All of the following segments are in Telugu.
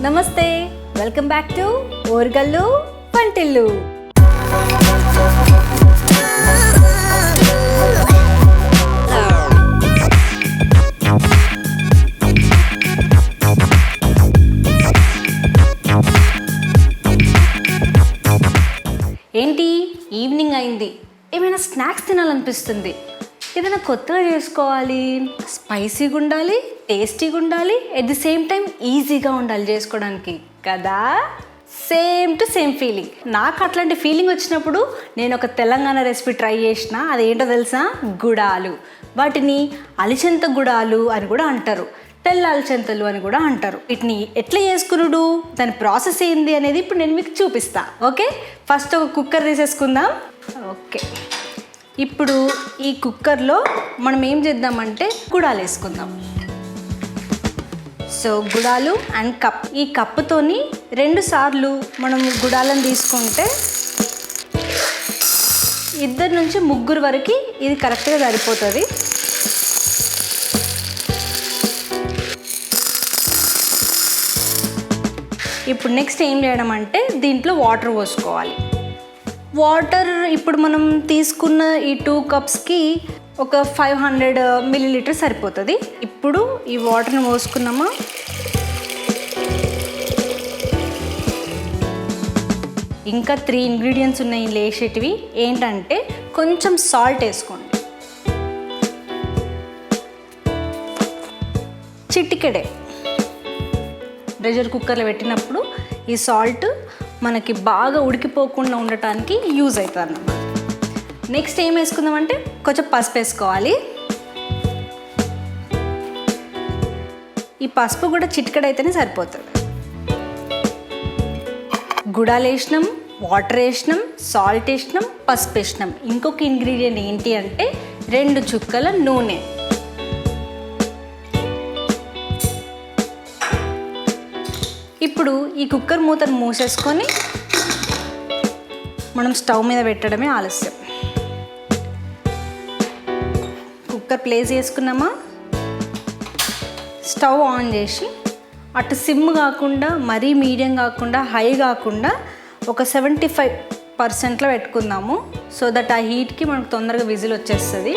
నమస్తే, వెల్కమ్ బ్యాక్ టు ఊరగల్లు వంటిల్లు. ఏంటి ఈవినింగ్ అయింది, ఏమైనా స్నాక్స్ తినాలనిపిస్తుంది. ఏదైనా కొత్తగా చేసుకోవాలి, స్పైసీగా ఉండాలి, టేస్టీగా ఉండాలి, ఎట్ ది సేమ్ టైం ఈజీగా ఉండాలి చేసుకోవడానికి కదా. Same to same feeling. నాకు అట్లాంటి ఫీలింగ్ వచ్చినప్పుడు నేను ఒక తెలంగాణ రెసిపీ ట్రై చేసిన. అదేంటో తెలుసా? గుడాలు. వాటిని అలిచెంత గుడాలు అని కూడా అంటారు, తెల్ల అలచెంతలు అని కూడా అంటారు. వీటిని ఎట్లా చేసుకున్నాడు, దాని ప్రాసెస్ ఏంది అనేది ఇప్పుడు నేను మీకు చూపిస్తా. ఓకే, ఫస్ట్ ఒక కుక్కర్ తీసేసుకుందాం. ఓకే, ఇప్పుడు ఈ కుక్కర్లో మనం ఏం చేద్దామంటే గుడాలు వేసుకుందాం. సో గుడాలు అండ్ కప్, ఈ కప్పుతోని 2 సార్లు మనం గుడాలను తీసుకుంటే 2 నుంచి 3 వరకు ఇది కరెక్ట్గా సరిపోతుంది. ఇప్పుడు నెక్స్ట్ ఏం చేయడం అంటే దీంట్లో వాటర్ పోసుకోవాలి. వాటర్ ఇప్పుడు మనం తీసుకున్న ఈ 2 కప్స్కి ఒక 500 ml సరిపోతుంది. ఇప్పుడు ఈ వాటర్ని పోసుకున్నామా, ఇంకా 3 ఇంగ్రీడియంట్స్ ఉన్నాయి లేచేటివి. ఏంటంటే కొంచెం సాల్ట్ వేసుకోండి, చిటికెడే. ప్రెషర్ కుక్కర్లో పెట్టినప్పుడు ఈ సాల్ట్ మనకి బాగా ఉడికిపోకుండా ఉండటానికి యూజ్ అవుతుంది అన్నమాట. నెక్స్ట్ ఏం వేసుకుందామంటే కొంచెం పసుపు వేసుకోవాలి. ఈ పసుపు కూడా చిటికెడైతేనే సరిపోతుంది. గుడాలు వేసినాం, వాటర్ వేసినాం, సాల్ట్ వేసినాం, పసుపు వేసినాం. ఇంకొక ఇంగ్రీడియంట్ ఏంటి అంటే 2 చుక్కల నూనె. ఇప్పుడు ఈ కుక్కర్ మూతను మూసేసుకొని మనం స్టవ్ మీద పెట్టడమే ఆలస్యం. కుక్కర్ ప్లేస్ చేసుకున్నామా, స్టవ్ ఆన్ చేసి అటు సిమ్ కాకుండా మరీ మీడియం కాకుండా హై కాకుండా ఒక 75%లో పెట్టుకుందాము. సో దట్ ఆ హీట్కి మనకు తొందరగా విజిల్ వచ్చేస్తుంది.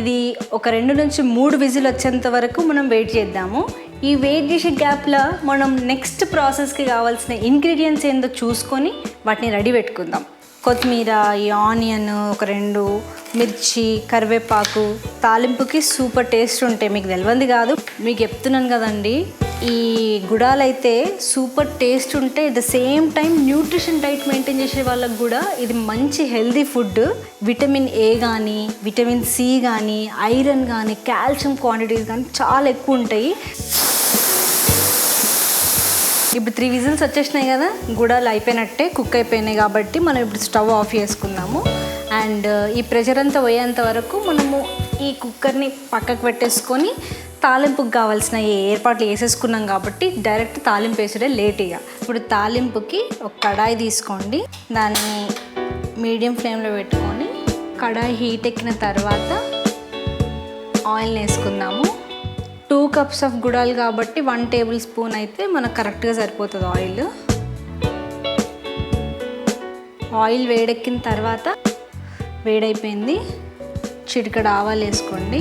ఇది ఒక 2 నుంచి 3 విజిల్ వచ్చేంత వరకు మనం వెయిట్ చేద్దాము. ఈ వెయిట్ చేసే గ్యాప్లో మనం నెక్స్ట్ ప్రాసెస్కి కావాల్సిన ఇంగ్రీడియంట్స్ ఏందో చూసుకొని వాటిని రెడీ పెట్టుకుందాం. కొత్తిమీర, ఈ ఆనియన్, ఒక 2 మిర్చి, కరివేపాకు తాలింపుకి సూపర్ టేస్ట్ ఉంటాయి. మీకు తెలియంది కాదు, మీకు చెప్తున్నాను కదండి. ఈ గుడాలు అయితే సూపర్ టేస్ట్ ఉంటే at the same time nutrition diet maintain చేసే వాళ్ళకు కూడా ఇది మంచి హెల్దీ ఫుడ్. విటమిన్ ఏ కానీ, విటమిన్ సి కానీ, ఐరన్ కానీ, కాల్షియం క్వాంటిటీస్ కానీ చాలా ఎక్కువ ఉంటాయి. ఇప్పుడు 3 విజిల్స్ వచ్చేసినాయి కదా, గుడాలు అయిపోయినట్టే, కుక్ అయిపోయినాయి. కాబట్టి మనం ఇప్పుడు స్టవ్ ఆఫ్ చేసుకుందాము. అండ్ ఈ ప్రెషర్ అంతా పోయేంత వరకు మనము ఈ కుక్కర్ని పక్కకు పెట్టేసుకొని తాలింపుకి కావాల్సిన ఏర్పాట్లు వేసేసుకున్నాం కాబట్టి డైరెక్ట్ తాలింపు వేసడే లేట్గా. ఇప్పుడు తాలింపుకి ఒక కడాయి తీసుకోండి, దాన్ని మీడియం ఫ్లేమ్లో పెట్టుకొని కడాయి హీట్ ఎక్కిన తర్వాత ఆయిల్ వేసుకుందాము. 2 కప్స్ ఆఫ్ గుడాలు కాబట్టి 1 టేబుల్ స్పూన్ అయితే మనకు కరెక్ట్గా సరిపోతుంది ఆయిల్. ఆయిల్ వేడెక్కిన తర్వాత వేడైపోయింది, చిటికెడు ఆవాలు వేసుకోండి,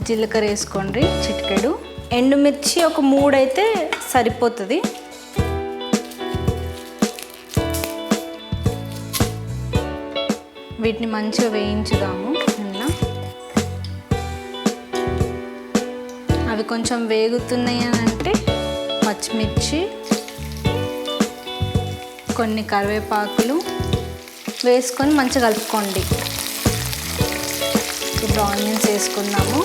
జీలకర్ర వేసుకోండి, చిటికెడు ఎండుమిర్చి ఒక 3 అయితే సరిపోతుంది. వీటిని మంచిగా వేయించుదాము. అవి కొంచెం వేగుతున్నాయి అని అంటే పచ్చిమిర్చి, కొన్ని కరివేపాకులు వేసుకొని మంచిగా కలుపుకోండి. ఇప్పుడు ఆనియన్స్ వేసుకుందాము.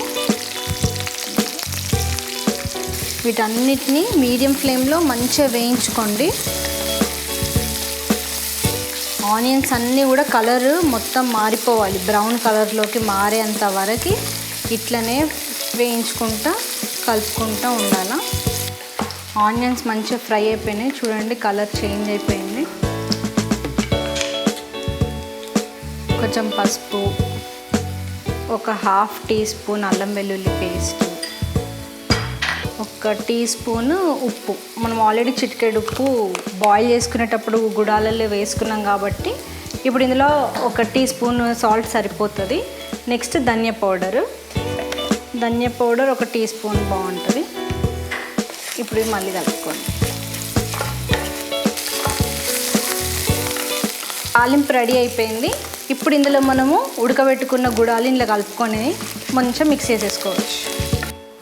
వీటన్నిటిని మీడియం ఫ్లేమ్లో మంచిగా వేయించుకోండి. ఆనియన్స్ అన్నీ కూడా కలర్ మొత్తం మారిపోవాలి, బ్రౌన్ కలర్లోకి మారేంత వరకు ఇట్లనే వేయించుకుంటా కలుపుకుంటూ ఉండాలి. ఆనియన్స్ మంచిగా ఫ్రై అయిపోయినాయి, చూడండి కలర్ చేంజ్ అయిపోయింది. కొంచెం పసుపు, ఒక 1/2 టీ స్పూన్ అల్లం వెల్లుల్లి పేస్ట్, 1 టీ స్పూన్ ఉప్పు. మనం ఆల్రెడీ చిటికెడు ఉప్పు బాయిల్ చేసుకునేటప్పుడు గుడాలలో వేసుకున్నాం కాబట్టి ఇప్పుడు ఇందులో 1 టీ స్పూన్ సాల్ట్ సరిపోతుంది. నెక్స్ట్ ధనియా పౌడర్ 1 టీ స్పూన్ బాగుంటుంది. ఇప్పుడు ఇది మళ్ళీ కలుపుకోండి. తాలింపు రెడీ అయిపోయింది. ఇప్పుడు ఇందులో మనము ఉడకబెట్టుకున్న గుడాలు ఇందులో కలుపుకొని కొంచెం మిక్స్ చేసేసుకోవచ్చు.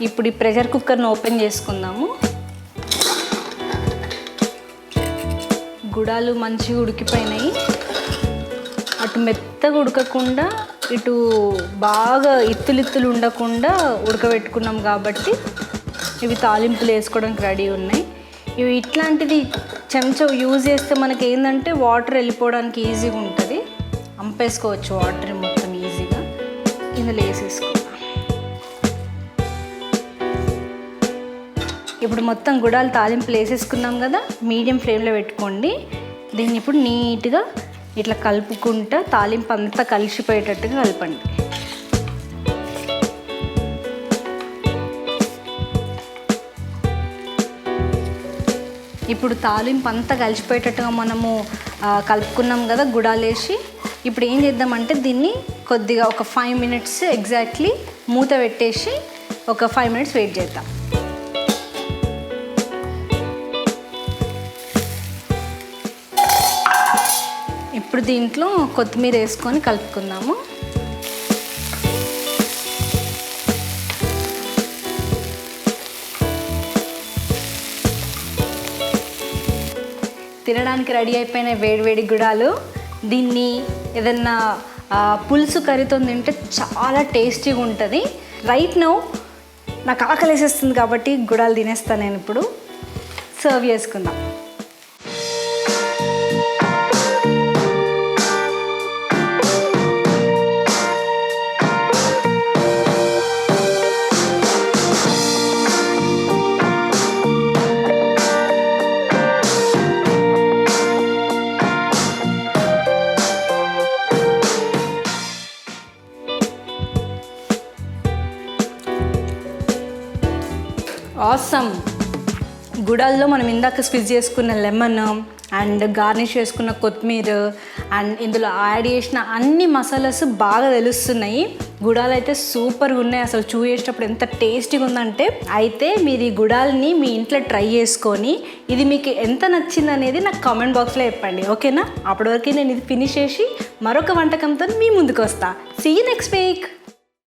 ఇప్పుడు ఈ ప్రెషర్ కుక్కర్ని ఓపెన్ చేసుకుందాము. గుడాలు మంచిగా ఉడికిపోయినాయి. అటు మెత్తగా ఉడకకుండా ఇటు బాగా ఇత్తులు ఉండకుండా ఉడకబెట్టుకున్నాం కాబట్టి ఇవి తాలింపులు వేసుకోవడానికి రెడీ ఉన్నాయి. ఇవి ఇట్లాంటిది చెంచా యూజ్ చేస్తే మనకి ఏంటంటే వాటర్ వెళ్ళిపోవడానికి ఈజీగా ఉంటుంది. అంపేసుకోవచ్చు వాటర్ మొత్తం ఈజీగా. ఇందులో వేసేసుకుందాం. ఇప్పుడు మొత్తం గుడాలు తాలింపులు వేసేసుకున్నాం కదా, మీడియం ఫ్లేమ్లో పెట్టుకోండి. దీన్ని ఇప్పుడు నీట్గా ఇట్లా కలుపుకుంటా తాలింపు అంతా కలిసిపోయేటట్టుగా కలపండి. ఇప్పుడు తాలింపు అంతా కలిసిపోయేటట్టుగా మనము కలుపుకున్నాం కదా గుడాలు వేసి. ఇప్పుడు ఏం చేద్దామంటే దీన్ని కొద్దిగా ఒక 5 మినిట్స్ ఎగ్జాక్ట్లీ మూత పెట్టేసి ఒక 5 మినిట్స్ వెయిట్ చేద్దాం. ఇప్పుడు దీంట్లో కొత్తిమీర వేసుకొని కలుపుకుందాము. తినడానికి రెడీ అయిపోయిన వేడివేడి గుడాలు. దీన్ని ఏదన్నా పులుసు కర్రీతో తింటే చాలా టేస్టీగా ఉంటుంది. రైట్ నౌ నాకు ఆకలి వేసేస్తుంది కాబట్టి గుడాలు తినేస్తాను నేను. ఇప్పుడు సర్వ్ చేసుకుందాం. ఆసమ్. గుడాల్లో మనం ఇందాక స్క్విజ్ చేసుకున్న లెమన్ అండ్ గార్నిష్ చేసుకున్న కొత్తిమీర అండ్ ఇందులో యాడ్ చేసిన అన్ని మసాలాస్ బాగా తెలుస్తున్నాయి. గుడాలు అయితే సూపర్గా ఉన్నాయి. అసలు చూసేటప్పుడు ఎంత టేస్టీగా ఉందంటే. అయితే మీరు ఈ గుడాల్ని మీ ఇంట్లో ట్రై చేసుకొని ఇది మీకు ఎంత నచ్చింది అనేది నాకు కామెంట్ బాక్స్లో చెప్పండి, ఓకేనా? అప్పటివరకు నేను ఇది ఫినిష్ చేసి మరొక వంటకంతో మీ ముందుకు వస్తా. See you next week.